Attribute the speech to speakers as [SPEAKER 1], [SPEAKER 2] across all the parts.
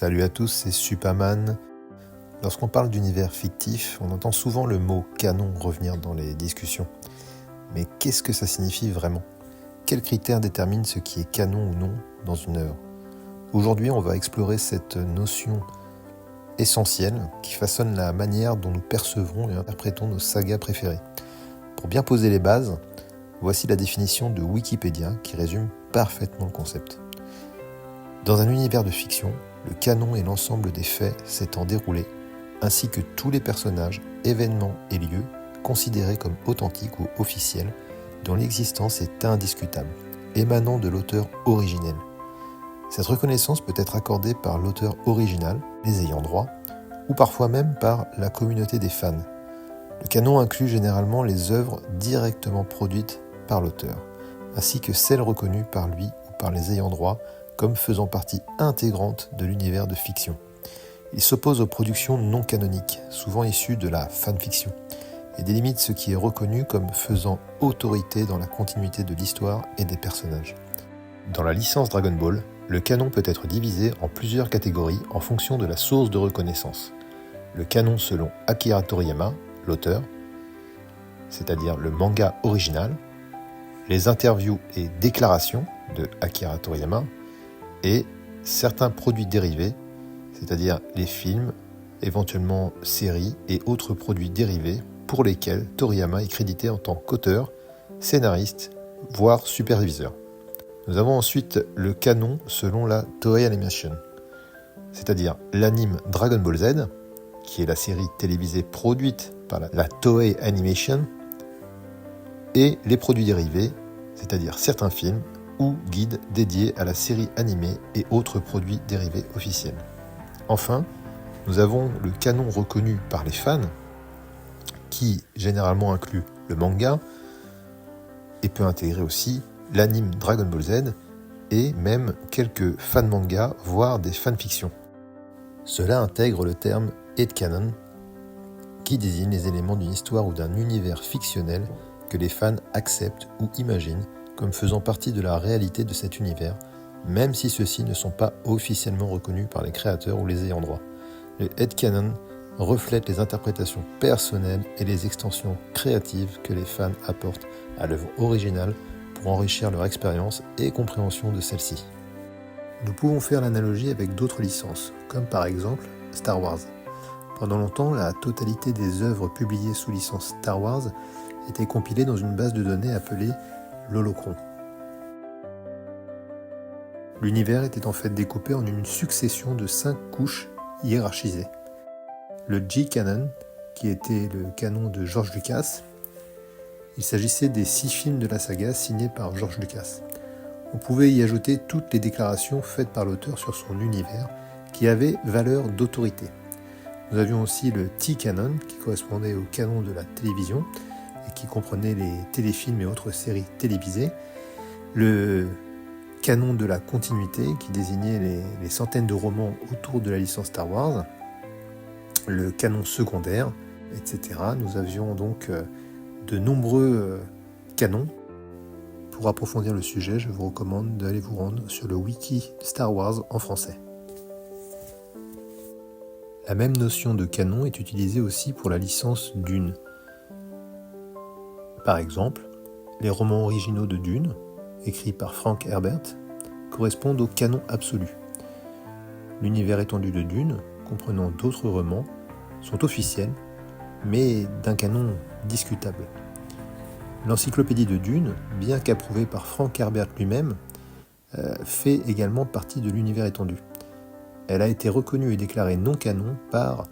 [SPEAKER 1] Salut à tous, c'est Superman. Lorsqu'on parle d'univers fictif, on entend souvent le mot canon revenir dans les discussions. Mais qu'est-ce que ça signifie vraiment ? Quels critères déterminent ce qui est canon ou non dans une œuvre ? Aujourd'hui, on va explorer cette notion essentielle qui façonne la manière dont nous percevrons et interprétons nos sagas préférées. Pour bien poser les bases, voici la définition de Wikipédia qui résume parfaitement le concept. Dans un univers de fiction, le canon est l'ensemble des faits s'étant déroulés, ainsi que tous les personnages, événements et lieux considérés comme authentiques ou officiels, dont l'existence est indiscutable, émanant de l'auteur originel. Cette reconnaissance peut être accordée par l'auteur original, les ayants droit, ou parfois même par la communauté des fans. Le canon inclut généralement les œuvres directement produites par l'auteur, ainsi que celles reconnues par lui ou par les ayants droit comme faisant partie intégrante de l'univers de fiction. Il s'oppose aux productions non canoniques, souvent issues de la fanfiction, et délimite ce qui est reconnu comme faisant autorité dans la continuité de l'histoire et des personnages. Dans la licence Dragon Ball, le canon peut être divisé en plusieurs catégories en fonction de la source de reconnaissance. Le canon selon Akira Toriyama, l'auteur, c'est-à-dire le manga original, les interviews et déclarations de Akira Toriyama, et certains produits dérivés, c'est-à-dire les films, éventuellement séries et autres produits dérivés pour lesquels Toriyama est crédité en tant qu'auteur, scénariste, voire superviseur. Nous avons ensuite le canon selon la Toei Animation, c'est-à-dire l'anime Dragon Ball Z, qui est la série télévisée produite par la Toei Animation, et les produits dérivés, c'est-à-dire certains films ou guides dédiés à la série animée et autres produits dérivés officiels. Enfin, nous avons le canon reconnu par les fans, qui généralement inclut le manga et peut intégrer aussi l'anime Dragon Ball Z et même quelques fan mangas, voire des fanfictions. Cela intègre le terme headcanon, qui désigne les éléments d'une histoire ou d'un univers fictionnel que les fans acceptent ou imaginent comme faisant partie de la réalité de cet univers, même si ceux-ci ne sont pas officiellement reconnus par les créateurs ou les ayants droit. Le headcanon reflète les interprétations personnelles et les extensions créatives que les fans apportent à l'œuvre originale pour enrichir leur expérience et compréhension de celle-ci. Nous pouvons faire l'analogie avec d'autres licences, comme par exemple Star Wars. Pendant longtemps, la totalité des œuvres publiées sous licence Star Wars était compilée dans une base de données appelée l'Holocron. L'univers était en fait découpé en une succession de 5 couches hiérarchisées. Le G-Canon, qui était le canon de George Lucas, il s'agissait des 6 films de la saga signés par George Lucas. On pouvait y ajouter toutes les déclarations faites par l'auteur sur son univers, qui avaient valeur d'autorité. Nous avions aussi le T-Canon, qui correspondait au canon de la télévision, et qui comprenait les téléfilms et autres séries télévisées, le canon de la continuité, qui désignait les centaines de romans autour de la licence Star Wars, le canon secondaire, etc. Nous avions donc de nombreux canons. Pour approfondir le sujet, je vous recommande d'aller vous rendre sur le wiki Star Wars en français. La même notion de canon est utilisée aussi pour la licence Dune. Par exemple, les romans originaux de Dune, écrits par Frank Herbert, correspondent au canon absolu. L'univers étendu de Dune, comprenant d'autres romans, sont officiels, mais d'un canon discutable. L'encyclopédie de Dune, bien qu'approuvée par Frank Herbert lui-même, fait également partie de l'univers étendu. Elle a été reconnue et déclarée non canon par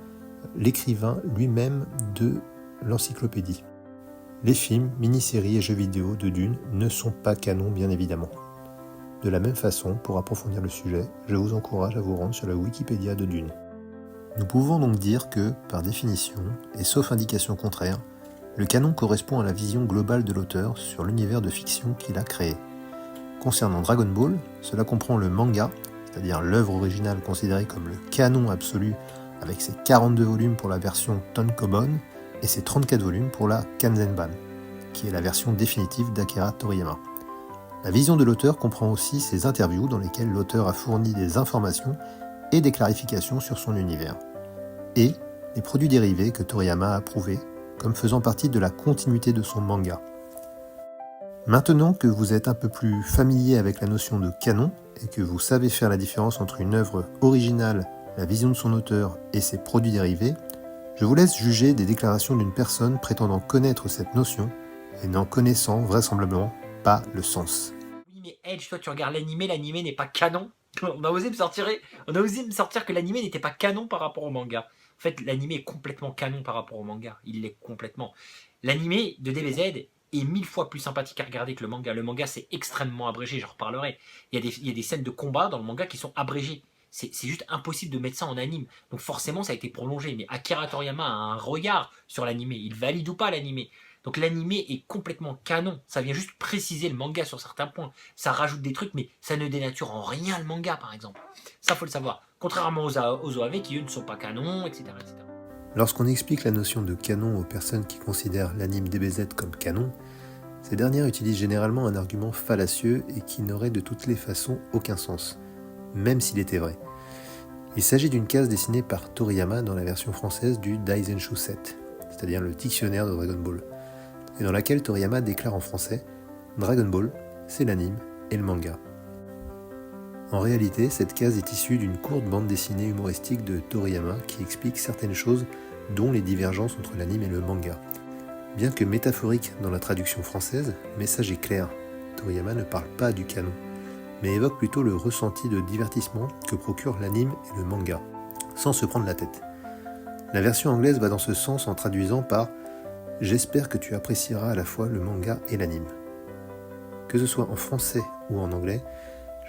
[SPEAKER 1] l'écrivain lui-même de l'encyclopédie. Les films, mini-séries et jeux vidéo de Dune ne sont pas canons bien évidemment. De la même façon, pour approfondir le sujet, je vous encourage à vous rendre sur la Wikipédia de Dune. Nous pouvons donc dire que, par définition, et sauf indication contraire, le canon correspond à la vision globale de l'auteur sur l'univers de fiction qu'il a créé. Concernant Dragon Ball, cela comprend le manga, c'est-à-dire l'œuvre originale considérée comme le canon absolu avec ses 42 volumes pour la version Tankobon et ses 34 volumes pour la Kanzenban, qui est la version définitive d'Akira Toriyama. La vision de l'auteur comprend aussi ses interviews dans lesquelles l'auteur a fourni des informations et des clarifications sur son univers. Et les produits dérivés que Toriyama a prouvés comme faisant partie de la continuité de son manga. Maintenant que vous êtes un peu plus familier avec la notion de canon et que vous savez faire la différence entre une œuvre originale, la vision de son auteur et ses produits dérivés, je vous laisse juger des déclarations d'une personne prétendant connaître cette notion et n'en connaissant vraisemblablement pas le sens.
[SPEAKER 2] Oui mais Edge, toi tu regardes l'animé n'est pas canon. On a osé me sortir que l'animé n'était pas canon par rapport au manga. En fait, l'animé est complètement canon par rapport au manga. Il l'est complètement. L'animé de DBZ est 1000 fois plus sympathique à regarder que le manga. Le manga, c'est extrêmement abrégé, j'en reparlerai. Il y a des scènes de combat dans le manga qui sont abrégées. C'est juste impossible de mettre ça en anime. Donc forcément, ça a été prolongé. Mais Akira Toriyama a un regard sur l'animé. Il valide ou pas l'animé. Donc l'animé est complètement canon. Ça vient juste préciser le manga sur certains points. Ça rajoute des trucs, mais ça ne dénature en rien le manga, par exemple. Ça, faut le savoir. Contrairement aux OAV qui, eux, ne sont pas canons, etc. etc.
[SPEAKER 1] Lorsqu'on explique la notion de canon aux personnes qui considèrent l'anime DBZ comme canon, ces dernières utilisent généralement un argument fallacieux et qui n'aurait de toutes les façons aucun sens, même s'il était vrai. Il s'agit d'une case dessinée par Toriyama dans la version française du Daizenshu 7, c'est-à-dire le dictionnaire de Dragon Ball, et dans laquelle Toriyama déclare en français « Dragon Ball, c'est l'anime et le manga ». En réalité, cette case est issue d'une courte bande dessinée humoristique de Toriyama qui explique certaines choses, dont les divergences entre l'anime et le manga. Bien que métaphorique dans la traduction française, le message est clair. Toriyama ne parle pas du canon, mais évoque plutôt le ressenti de divertissement que procure l'anime et le manga, sans se prendre la tête. La version anglaise va dans ce sens en traduisant par « J'espère que tu apprécieras à la fois le manga et l'anime ». Que ce soit en français ou en anglais,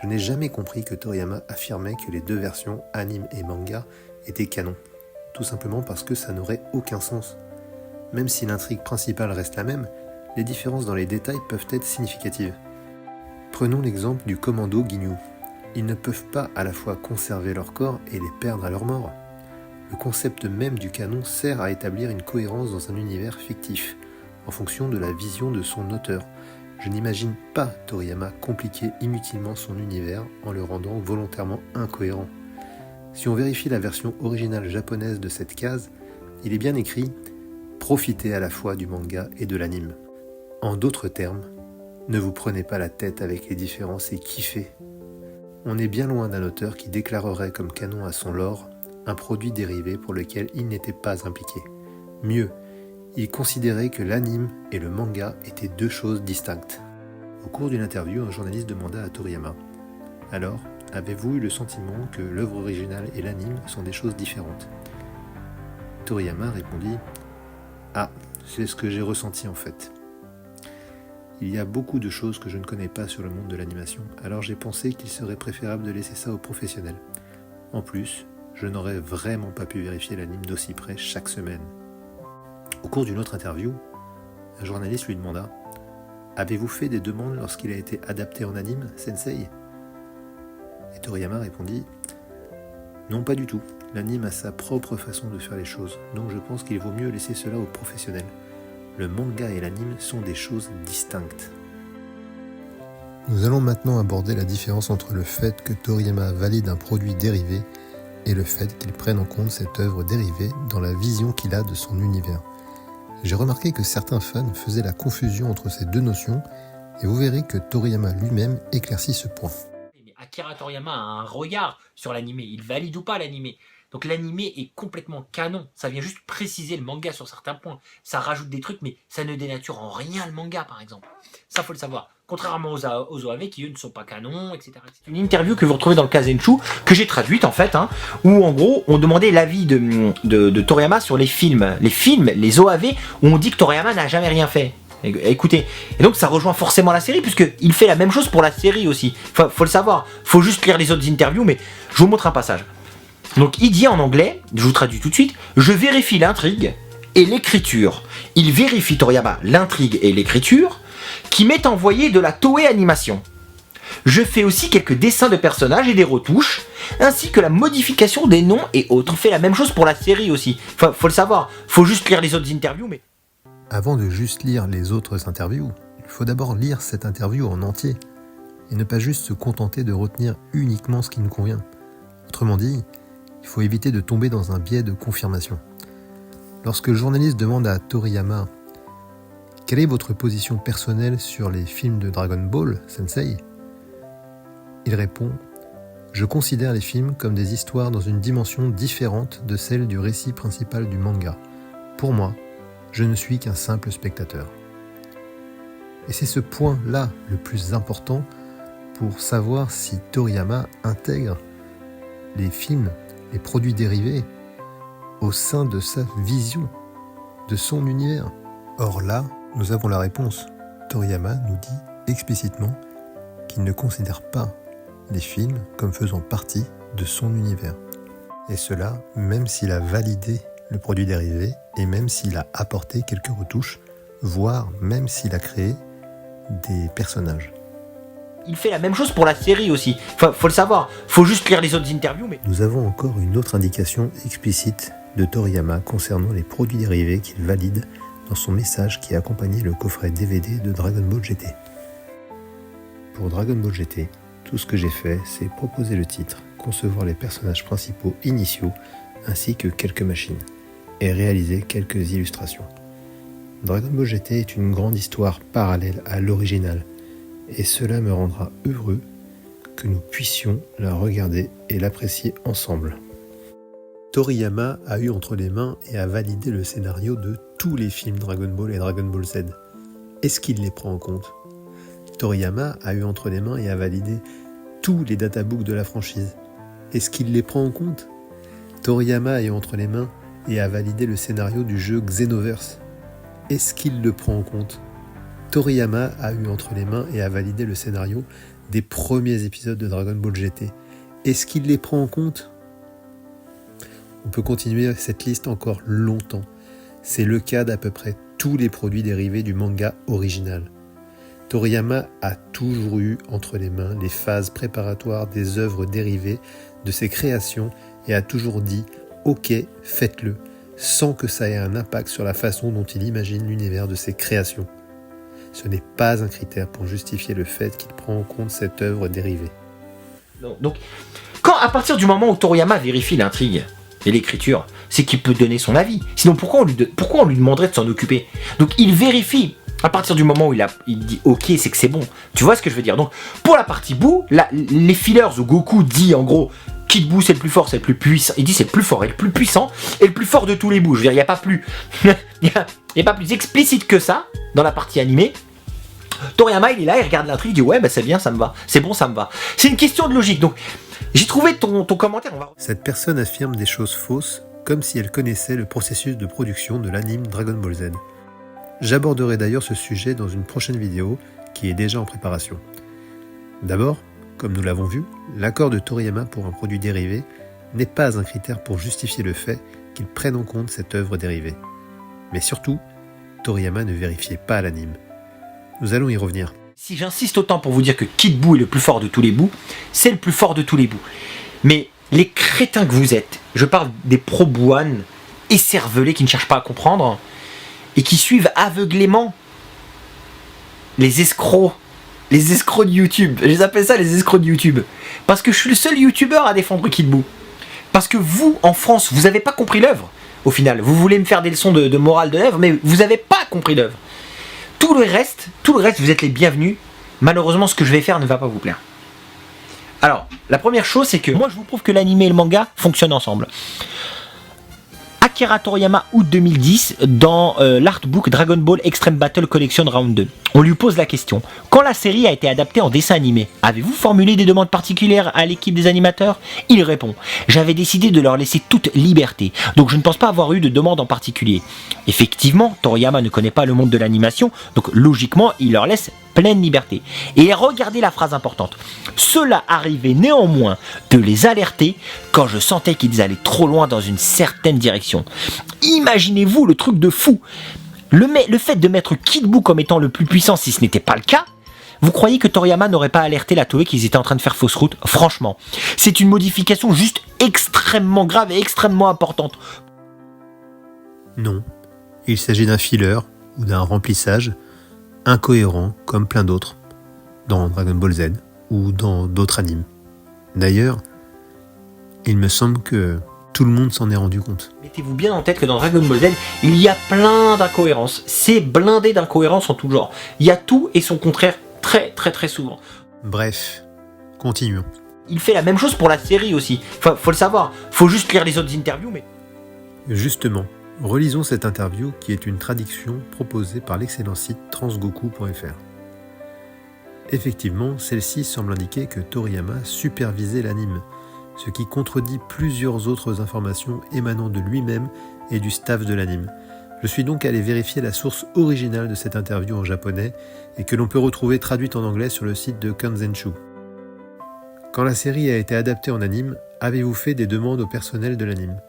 [SPEAKER 1] je n'ai jamais compris que Toriyama affirmait que les deux versions, anime et manga, étaient canons, tout simplement parce que ça n'aurait aucun sens. Même si l'intrigue principale reste la même, les différences dans les détails peuvent être significatives. Prenons l'exemple du commando Ginyu. Ils ne peuvent pas à la fois conserver leur corps et les perdre à leur mort. Le concept même du canon sert à établir une cohérence dans un univers fictif, en fonction de la vision de son auteur. Je n'imagine pas Toriyama compliquer inutilement son univers en le rendant volontairement incohérent. Si on vérifie la version originale japonaise de cette case, il est bien écrit « Profitez à la fois du manga et de l'anime ». En d'autres termes, ne vous prenez pas la tête avec les différences et kiffez. On est bien loin d'un auteur qui déclarerait comme canon à son lore un produit dérivé pour lequel il n'était pas impliqué. Mieux, il considérait que l'anime et le manga étaient deux choses distinctes. Au cours d'une interview, un journaliste demanda à Toriyama « Alors, avez-vous eu le sentiment que l'œuvre originale et l'anime sont des choses différentes ?» Toriyama répondit « Ah, c'est ce que j'ai ressenti en fait. Il y a beaucoup de choses que je ne connais pas sur le monde de l'animation, alors j'ai pensé qu'il serait préférable de laisser ça aux professionnels. En plus, je n'aurais vraiment pas pu vérifier l'anime d'aussi près chaque semaine. » Au cours d'une autre interview, un journaliste lui demanda « Avez-vous fait des demandes lorsqu'il a été adapté en anime, Sensei ?» Et Toriyama répondit « Non, pas du tout. L'anime a sa propre façon de faire les choses, donc je pense qu'il vaut mieux laisser cela aux professionnels. Le manga et l'anime sont des choses distinctes. » Nous allons maintenant aborder la différence entre le fait que Toriyama valide un produit dérivé et le fait qu'il prenne en compte cette œuvre dérivée dans la vision qu'il a de son univers. J'ai remarqué que certains fans faisaient la confusion entre ces deux notions et vous verrez que Toriyama lui-même éclaircit ce point.
[SPEAKER 2] Mais Akira Toriyama a un regard sur l'animé, il valide ou pas l'animé. Donc l'animé est complètement canon, ça vient juste préciser le manga sur certains points. Ça rajoute des trucs, mais ça ne dénature en rien le manga, par exemple. Ça, faut le savoir. Contrairement aux OAV qui, eux, ne sont pas canons, etc. C'est une interview que vous retrouvez dans le Kazenshu, que j'ai traduite en fait, où en gros, on demandait l'avis de Toriyama sur les films. Les OAV, où on dit que Toriyama n'a jamais rien fait. Écoutez, et donc ça rejoint forcément la série, puisqu'il fait la même chose pour la série aussi. Faut le savoir, faut juste lire les autres interviews, mais je vous montre un passage. Donc il dit en anglais, je vous traduis tout de suite, je vérifie l'intrigue et l'écriture. Il vérifie Toriyama l'intrigue et l'écriture qui m'est envoyé de la Toei Animation. Je fais aussi quelques dessins de personnages et des retouches, ainsi que la modification des noms et autres. Il fait la même chose pour la série aussi. Faut le savoir, faut juste lire les autres interviews, mais...
[SPEAKER 1] Avant de juste lire les autres interviews, il faut d'abord lire cette interview en entier, et ne pas juste se contenter de retenir uniquement ce qui nous convient. Autrement dit, il faut éviter de tomber dans un biais de confirmation. Lorsque le journaliste demande à Toriyama « Quelle est votre position personnelle sur les films de Dragon Ball, Sensei ?» il répond « Je considère les films comme des histoires dans une dimension différente de celle du récit principal du manga. Pour moi, je ne suis qu'un simple spectateur. » Et c'est ce point-là le plus important pour savoir si Toriyama intègre les films, les produits dérivés, au sein de sa vision, de son univers. Or là, nous avons la réponse. Toriyama nous dit explicitement qu'il ne considère pas les films comme faisant partie de son univers. Et cela, même s'il a validé le produit dérivé et même s'il a apporté quelques retouches, voire même s'il a créé des personnages.
[SPEAKER 2] Il fait la même chose pour la série aussi. Faut le savoir. Faut juste lire les autres interviews. Mais
[SPEAKER 1] nous avons encore une autre indication explicite de Toriyama concernant les produits dérivés qu'il valide dans son message qui accompagnait le coffret DVD de Dragon Ball GT. Pour Dragon Ball GT, tout ce que j'ai fait, c'est proposer le titre, concevoir les personnages principaux initiaux, ainsi que quelques machines, et réaliser quelques illustrations. Dragon Ball GT est une grande histoire parallèle à l'original, et cela me rendra heureux que nous puissions la regarder et l'apprécier ensemble. Toriyama a eu entre les mains et a validé le scénario de tous les films Dragon Ball et Dragon Ball Z. Est-ce qu'il les prend en compte ? Toriyama a eu entre les mains et a validé tous les databooks de la franchise. Est-ce qu'il les prend en compte ? Toriyama a eu entre les mains et a validé le scénario du jeu Xenoverse. Est-ce qu'il le prend en compte ? Toriyama a eu entre les mains et a validé le scénario des premiers épisodes de Dragon Ball GT. Est-ce qu'il les prend en compte ? On peut continuer cette liste encore longtemps. C'est le cas d'à peu près tous les produits dérivés du manga original. Toriyama a toujours eu entre les mains les phases préparatoires des œuvres dérivées de ses créations et a toujours dit « Ok, faites-le », sans que ça ait un impact sur la façon dont il imagine l'univers de ses créations. Ce n'est pas un critère pour justifier le fait qu'il prend en compte cette œuvre dérivée.
[SPEAKER 2] Donc, à partir du moment où Toriyama vérifie l'intrigue et l'écriture, c'est qu'il peut donner son avis. Sinon, pourquoi on lui demanderait de s'en occuper ? Donc, il vérifie. À partir du moment où il dit « Ok, c'est que c'est bon ». Tu vois ce que je veux dire ? Donc, pour la partie Buu, les fillers où Goku dit en gros « Kid Buu, c'est le plus fort, c'est le plus puissant ». Il dit « C'est le plus fort et le plus puissant et le plus fort de tous les Buu ». Je veux dire, il n'y a pas plus... il y a pas plus explicite que ça dans la partie animée. Toriyama, il est là, il regarde l'intrigue, il dit « Ouais, bah c'est bien, ça me va. C'est bon, ça me va ». C'est une question de logique. Donc, j'ai trouvé ton commentaire.
[SPEAKER 1] Cette personne affirme des choses fausses, comme si elle connaissait le processus de production de l'anime Dragon Ball Z. J'aborderai d'ailleurs ce sujet dans une prochaine vidéo qui est déjà en préparation. D'abord, comme nous l'avons vu, l'accord de Toriyama pour un produit dérivé n'est pas un critère pour justifier le fait qu'il prenne en compte cette œuvre dérivée. Mais surtout, Toriyama ne vérifiait pas l'anime. Nous allons y revenir.
[SPEAKER 2] Si j'insiste autant pour vous dire que Kid Buu est le plus fort de tous les Buu, c'est le plus fort de tous les Buu. Mais les crétins que vous êtes, je parle des pro-bouanes écervelés qui ne cherchent pas à comprendre et qui suivent aveuglément les escrocs de YouTube. Je les appelle ça les escrocs de YouTube. Parce que je suis le seul youtubeur à défendre Kid Buu. Parce que vous, en France, vous n'avez pas compris l'œuvre. Au final, vous voulez me faire des leçons de morale de l'œuvre, mais vous n'avez pas compris l'œuvre. Tout le reste, vous êtes les bienvenus. Malheureusement, ce que je vais faire ne va pas vous plaire. Alors, la première chose, c'est que moi, je vous prouve que l'anime et le manga fonctionnent ensemble. Akira Toriyama, août 2010, dans l'artbook Dragon Ball Extreme Battle Collection Round 2. On lui pose la question. Quand la série a été adaptée en dessin animé, avez-vous formulé des demandes particulières à l'équipe des animateurs ? Il répond. J'avais décidé de leur laisser toute liberté, donc je ne pense pas avoir eu de demande en particulier. Effectivement, Toriyama ne connaît pas le monde de l'animation, donc logiquement, il leur laisse pleine liberté. Et regardez la phrase importante. Cela arrivait néanmoins de les alerter quand je sentais qu'ils allaient trop loin dans une certaine direction. Imaginez-vous le truc de fou. Le fait de mettre Kid Buu comme étant le plus puissant, si ce n'était pas le cas, vous croyez que Toriyama n'aurait pas alerté la Toei qu'ils étaient en train de faire fausse route ? Franchement, c'est une modification juste extrêmement grave et extrêmement importante.
[SPEAKER 1] Non, il s'agit d'un filler ou d'un remplissage incohérent comme plein d'autres dans Dragon Ball Z ou dans d'autres animes. D'ailleurs, Il me semble que tout le monde s'en est rendu compte.
[SPEAKER 2] Mettez-vous bien en tête que dans Dragon Ball Z, il y a plein d'incohérences. C'est blindé d'incohérences en tout genre. Il y a tout et son contraire très très très souvent.
[SPEAKER 1] Bref, continuons.
[SPEAKER 2] Il fait la même chose pour la série aussi. Faut le savoir. Faut juste lire les autres interviews, mais...
[SPEAKER 1] Justement, relisons cette interview qui est une traduction proposée par l'excellent site transgoku.fr. Effectivement, celle-ci semble indiquer que Toriyama supervisait l'anime, ce qui contredit plusieurs autres informations émanant de lui-même et du staff de l'anime. Je suis donc allé vérifier la source originale de cette interview en japonais et que l'on peut retrouver traduite en anglais sur le site de Kanzenshu. Quand la série a été adaptée en anime, avez-vous fait des demandes au personnel de l'anime ?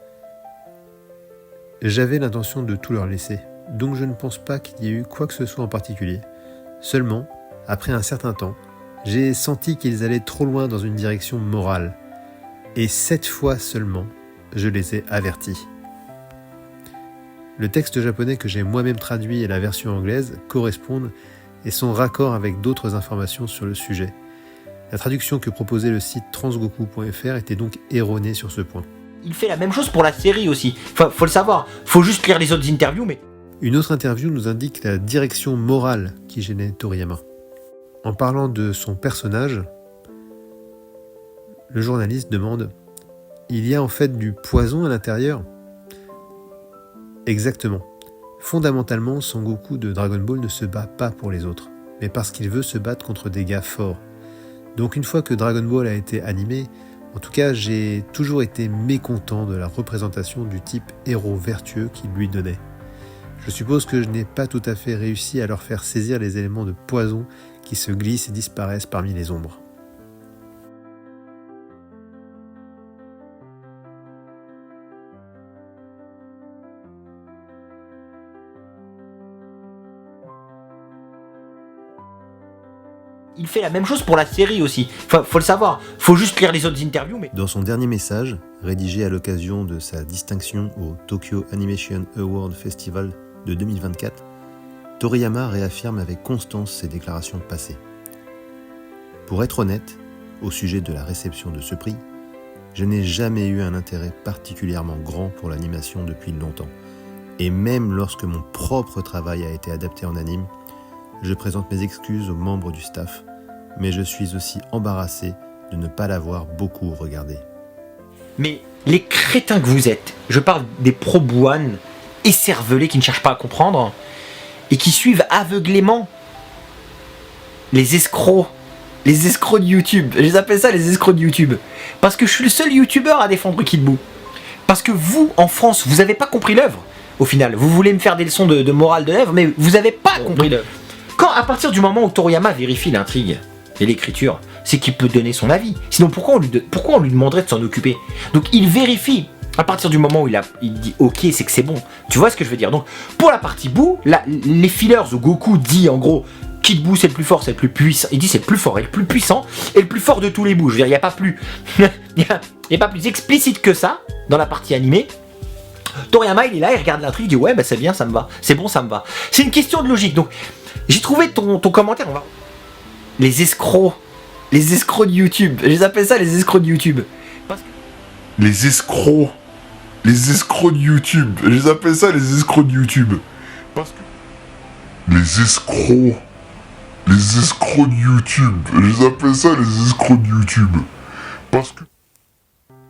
[SPEAKER 1] J'avais l'intention de tout leur laisser, donc je ne pense pas qu'il y ait eu quoi que ce soit en particulier. Seulement, après un certain temps, j'ai senti qu'ils allaient trop loin dans une direction morale. Et cette fois seulement, je les ai avertis. Le texte japonais que j'ai moi-même traduit et la version anglaise correspondent et sont raccords avec d'autres informations sur le sujet. La traduction que proposait le site transgoku.fr était donc erronée sur ce point.
[SPEAKER 2] Il fait la même chose pour la série aussi. Faut le savoir. Faut juste lire les autres interviews, mais...
[SPEAKER 1] Une autre interview nous indique la direction morale qui gênait Toriyama. En parlant de son personnage, le journaliste demande « Il y a en fait du poison à l'intérieur ?» Exactement. Fondamentalement, Son Goku de Dragon Ball ne se bat pas pour les autres, mais parce qu'il veut se battre contre des gars forts. Donc une fois que Dragon Ball a été animé, en tout cas j'ai toujours été mécontent de la représentation du type héros vertueux qu'il lui donnait. Je suppose que je n'ai pas tout à fait réussi à leur faire saisir les éléments de poison qui se glissent et disparaissent parmi les ombres.
[SPEAKER 2] Il fait la même chose pour la série aussi. Faut le savoir. Faut juste lire les autres interviews, mais...
[SPEAKER 1] Dans son dernier message, rédigé à l'occasion de sa distinction au Tokyo Animation Award Festival de 2024, Toriyama réaffirme avec constance ses déclarations passées. Pour être honnête, au sujet de la réception de ce prix, je n'ai jamais eu un intérêt particulièrement grand pour l'animation depuis longtemps. Et même lorsque mon propre travail a été adapté en anime, je présente mes excuses aux membres du staff, mais je suis aussi embarrassé de ne pas l'avoir beaucoup regardé.
[SPEAKER 2] Mais les crétins que vous êtes, je parle des pro-bouanes écervelés qui ne cherchent pas à comprendre et qui suivent aveuglément les escrocs de YouTube. Je les appelle ça les escrocs de YouTube. Parce que je suis le seul youtubeur à défendre Kid Buu. Parce que vous, en France, vous n'avez pas compris l'œuvre. Au final, vous voulez me faire des leçons de morale de l'œuvre, mais vous n'avez pas compris l'œuvre. Quand, à partir du moment où Toriyama vérifie l'intrigue et l'écriture, c'est qu'il peut donner son avis. Sinon, pourquoi on lui demanderait de s'en occuper? Donc, il vérifie. À partir du moment où il dit ok, c'est que c'est bon. Tu vois ce que je veux dire? Donc, pour la partie Buu, les fillers où Goku dit en gros Kid Buu c'est le plus fort, c'est le plus puissant. Il dit c'est le plus fort et le plus puissant et le plus fort de tous les Buu. Je veux dire, il n'y a pas plus. Il y a pas plus explicite que ça dans la partie animée. Toriyama, il est là, il regarde l'intrigue, il dit ouais, bah c'est bien, ça me va. C'est bon, ça me va. C'est une question de logique. Donc, j'ai trouvé ton commentaire. Les escrocs de YouTube. Je les appelle ça les escrocs de YouTube. Parce que...
[SPEAKER 3] Les escrocs de YouTube. Je les appelle ça les escrocs de YouTube. Parce que... Les escrocs de YouTube. Je les appelle ça les escrocs de YouTube. Parce que...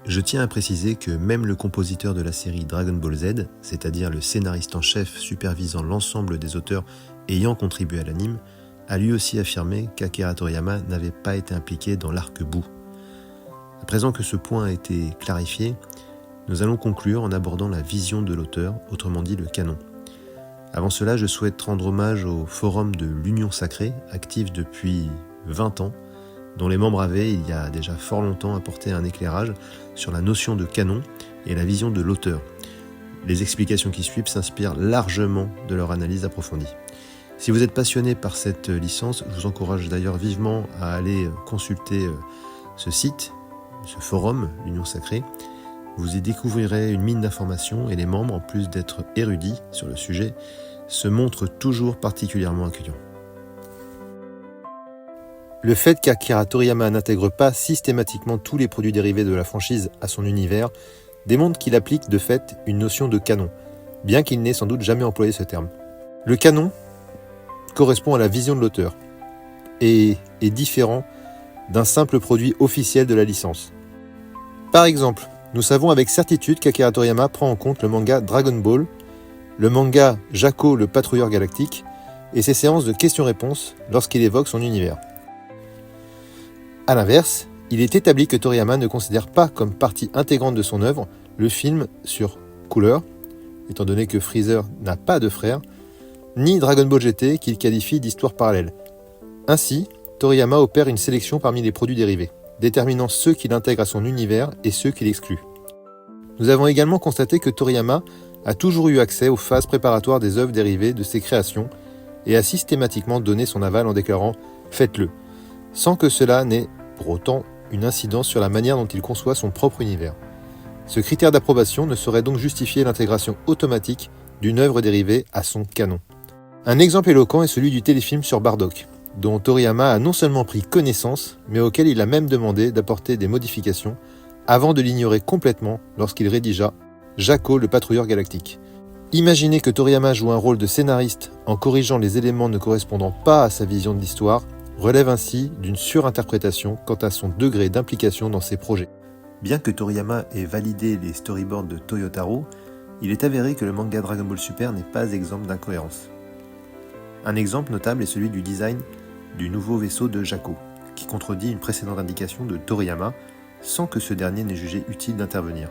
[SPEAKER 1] Je tiens à préciser que même le compositeur de la série Dragon Ball Z, c'est-à-dire le scénariste en chef supervisant l'ensemble des auteurs ayant contribué à l'anime, a lui aussi affirmé qu'Akira Toriyama n'avait pas été impliqué dans l'arc Buu. À présent que ce point a été clarifié, nous allons conclure en abordant la vision de l'auteur, autrement dit le canon. Avant cela, je souhaite rendre hommage au forum de l'Union Sacrée, actif depuis 20 ans, dont les membres avaient, il y a déjà fort longtemps, apporté un éclairage sur la notion de canon et la vision de l'auteur. Les explications qui suivent s'inspirent largement de leur analyse approfondie. Si vous êtes passionné par cette licence, je vous encourage d'ailleurs vivement à aller consulter ce site, ce forum, l'Union Sacrée. Vous y découvrirez une mine d'informations et les membres, en plus d'être érudits sur le sujet, se montrent toujours particulièrement accueillants. Le fait qu'Akira Toriyama n'intègre pas systématiquement tous les produits dérivés de la franchise à son univers démontre qu'il applique de fait une notion de canon, bien qu'il n'ait sans doute jamais employé ce terme. Le canon correspond à la vision de l'auteur et est différent d'un simple produit officiel de la licence. Par exemple, nous savons avec certitude qu'Akira Toriyama prend en compte le manga Dragon Ball, le manga Jaco le patrouilleur galactique et ses séances de questions-réponses lorsqu'il évoque son univers. A l'inverse, il est établi que Toriyama ne considère pas comme partie intégrante de son œuvre le film sur couleur, étant donné que Freezer n'a pas de frère, ni Dragon Ball GT qu'il qualifie d'histoire parallèle. Ainsi, Toriyama opère une sélection parmi les produits dérivés, déterminant ceux qu'il intègre à son univers et ceux qu'il exclut. Nous avons également constaté que Toriyama a toujours eu accès aux phases préparatoires des œuvres dérivées de ses créations et a systématiquement donné son aval en déclarant « faites-le », sans que cela n'ait pour autant une incidence sur la manière dont il conçoit son propre univers. Ce critère d'approbation ne saurait donc justifier l'intégration automatique d'une œuvre dérivée à son canon. Un exemple éloquent est celui du téléfilm sur Bardock, dont Toriyama a non seulement pris connaissance, mais auquel il a même demandé d'apporter des modifications avant de l'ignorer complètement lorsqu'il rédigea Jaco le patrouilleur galactique. Imaginer que Toriyama joue un rôle de scénariste en corrigeant les éléments ne correspondant pas à sa vision de l'histoire relève ainsi d'une surinterprétation quant à son degré d'implication dans ses projets. Bien que Toriyama ait validé les storyboards de Toyotaro, il est avéré que le manga Dragon Ball Super n'est pas exempt d'incohérences. Un exemple notable est celui du design du nouveau vaisseau de Jaco, qui contredit une précédente indication de Toriyama sans que ce dernier n'ait jugé utile d'intervenir.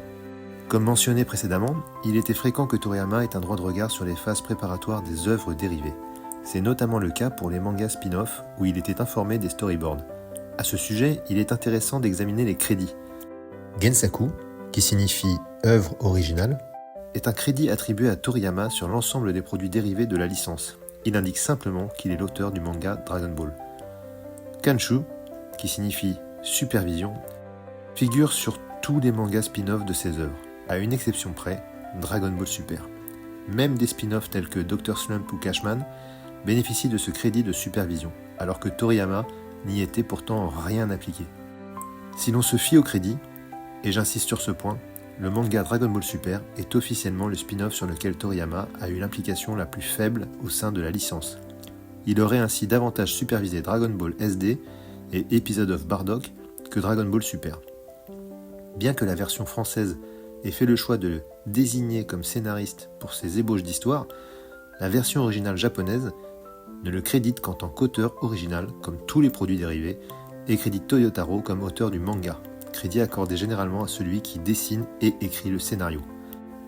[SPEAKER 1] Comme mentionné précédemment, il était fréquent que Toriyama ait un droit de regard sur les phases préparatoires des œuvres dérivées. C'est notamment le cas pour les mangas spin-off où il était informé des storyboards. À ce sujet, il est intéressant d'examiner les crédits. Gensaku, qui signifie œuvre originale, est un crédit attribué à Toriyama sur l'ensemble des produits dérivés de la licence. Il indique simplement qu'il est l'auteur du manga Dragon Ball. Kanshu, qui signifie supervision, figure sur tous les mangas spin-off de ses œuvres, à une exception près, Dragon Ball Super. Même des spin-offs tels que Dr. Slump ou Cashman bénéficient de ce crédit de supervision, alors que Toriyama n'y était pourtant rien appliqué. Si l'on se fie au crédit, et j'insiste sur ce point, le manga Dragon Ball Super est officiellement le spin-off sur lequel Toriyama a eu l'implication la plus faible au sein de la licence. Il aurait ainsi davantage supervisé Dragon Ball SD et Episode of Bardock que Dragon Ball Super. Bien que la version française ait fait le choix de le désigner comme scénariste pour ses ébauches d'histoire, la version originale japonaise ne le crédite qu'en tant qu'auteur original, comme tous les produits dérivés, et crédite Toyotaro comme auteur du manga, crédit accordé généralement à celui qui dessine et écrit le scénario.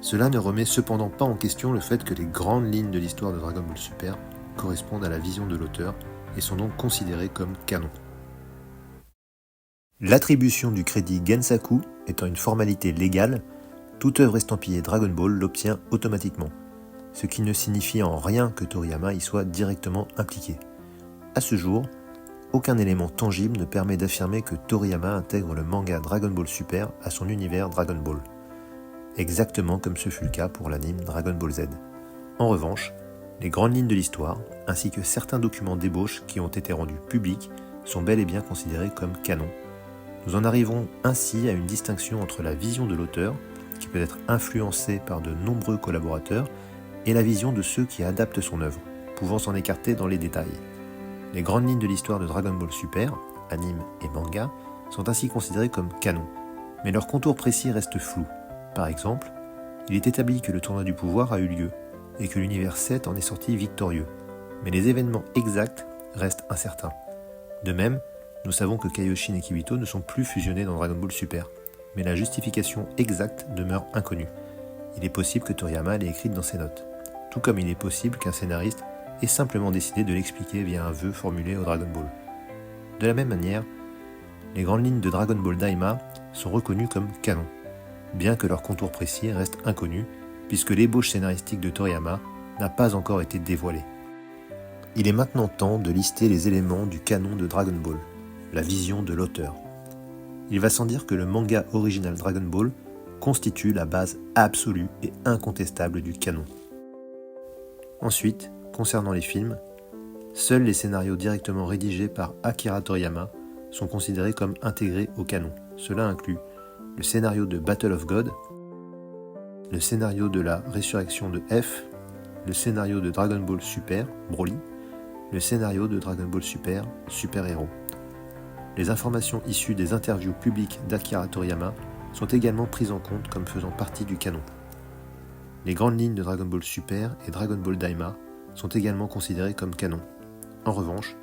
[SPEAKER 1] Cela ne remet cependant pas en question le fait que les grandes lignes de l'histoire de Dragon Ball Super correspondent à la vision de l'auteur et sont donc considérées comme canon. L'attribution du crédit Gensaku étant une formalité légale, toute œuvre estampillée Dragon Ball l'obtient automatiquement, ce qui ne signifie en rien que Toriyama y soit directement impliqué. À ce jour, aucun élément tangible ne permet d'affirmer que Toriyama intègre le manga Dragon Ball Super à son univers Dragon Ball, exactement comme ce fut le cas pour l'anime Dragon Ball Z. En revanche, les grandes lignes de l'histoire, ainsi que certains documents d'ébauche qui ont été rendus publics, sont bel et bien considérés comme canon. Nous en arrivons ainsi à une distinction entre la vision de l'auteur, qui peut être influencée par de nombreux collaborateurs, et la vision de ceux qui adaptent son œuvre, pouvant s'en écarter dans les détails. Les grandes lignes de l'histoire de Dragon Ball Super, anime et manga, sont ainsi considérées comme canon, mais leurs contours précis restent flous. Par exemple, il est établi que le tournoi du pouvoir a eu lieu, et que l'univers 7 en est sorti victorieux, mais les événements exacts restent incertains. De même, nous savons que Kaioshin et Kibito ne sont plus fusionnés dans Dragon Ball Super, mais la justification exacte demeure inconnue. Il est possible que Toriyama l'ait écrite dans ses notes, tout comme il est possible qu'un scénariste ait simplement décidé de l'expliquer via un vœu formulé au Dragon Ball. De la même manière, les grandes lignes de Dragon Ball Daima sont reconnues comme canon, bien que leur contour précis reste inconnu, puisque l'ébauche scénaristique de Toriyama n'a pas encore été dévoilée. Il est maintenant temps de lister les éléments du canon de Dragon Ball, la vision de l'auteur. Il va sans dire que le manga original Dragon Ball constitue la base absolue et incontestable du canon. Ensuite, concernant les films, Seuls les scénarios directement rédigés par Akira Toriyama sont considérés comme intégrés au canon. Cela inclut le scénario de Battle of God, le scénario de la résurrection de F, le scénario de Dragon Ball Super, Broly, le scénario de Dragon Ball Super, Super Hero. Les informations issues des interviews publiques d'Akira Toriyama sont également prises en compte comme faisant partie du canon. Les grandes lignes de Dragon Ball Super et Dragon Ball Daima sont également considérées comme canon. En revanche,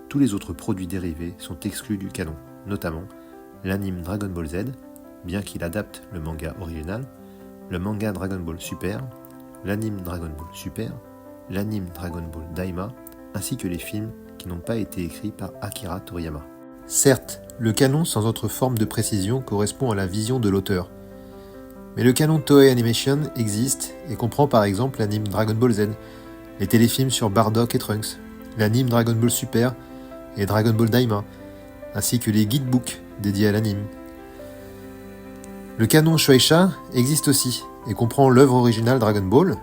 [SPEAKER 1] tous les autres produits dérivés sont exclus du canon, notamment l'anime Dragon Ball Z, bien qu'il adapte le manga original, le manga Dragon Ball Super, l'anime Dragon Ball Super, l'anime Dragon Ball Daima, ainsi que les films qui n'ont pas été écrits par Akira Toriyama. Certes, le canon sans autre forme de précision correspond à la vision de l'auteur. Mais le canon Toei Animation existe et comprend par exemple l'anime Dragon Ball Z, les téléfilms sur Bardock et Trunks, l'anime Dragon Ball Super et Dragon Ball Daima, ainsi que les guidebooks dédiés à l'anime. Le canon Shueisha existe aussi et comprend l'œuvre originale Dragon Ball,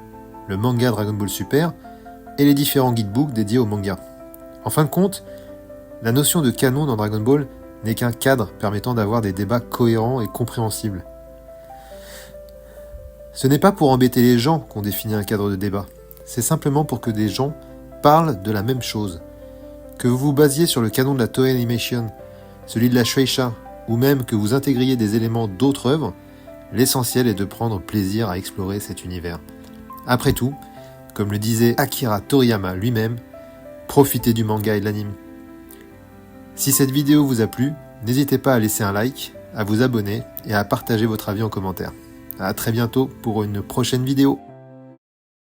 [SPEAKER 1] le manga Dragon Ball Super et les différents guidebooks dédiés au manga. En fin de compte, la notion de canon dans Dragon Ball n'est qu'un cadre permettant d'avoir des débats cohérents et compréhensibles. Ce n'est pas pour embêter les gens qu'on définit un cadre de débat, c'est simplement pour que des gens parlent de la même chose. Que vous vous basiez sur le canon de la Toei Animation, celui de la Shueisha, ou même que vous intégriez des éléments d'autres œuvres, l'essentiel est de prendre plaisir à explorer cet univers. Après tout, comme le disait Akira Toriyama lui-même, profitez du manga et de l'anime. Si cette vidéo vous a plu, n'hésitez pas à laisser un like, à vous abonner et à partager votre avis en commentaire. À très bientôt pour une prochaine vidéo.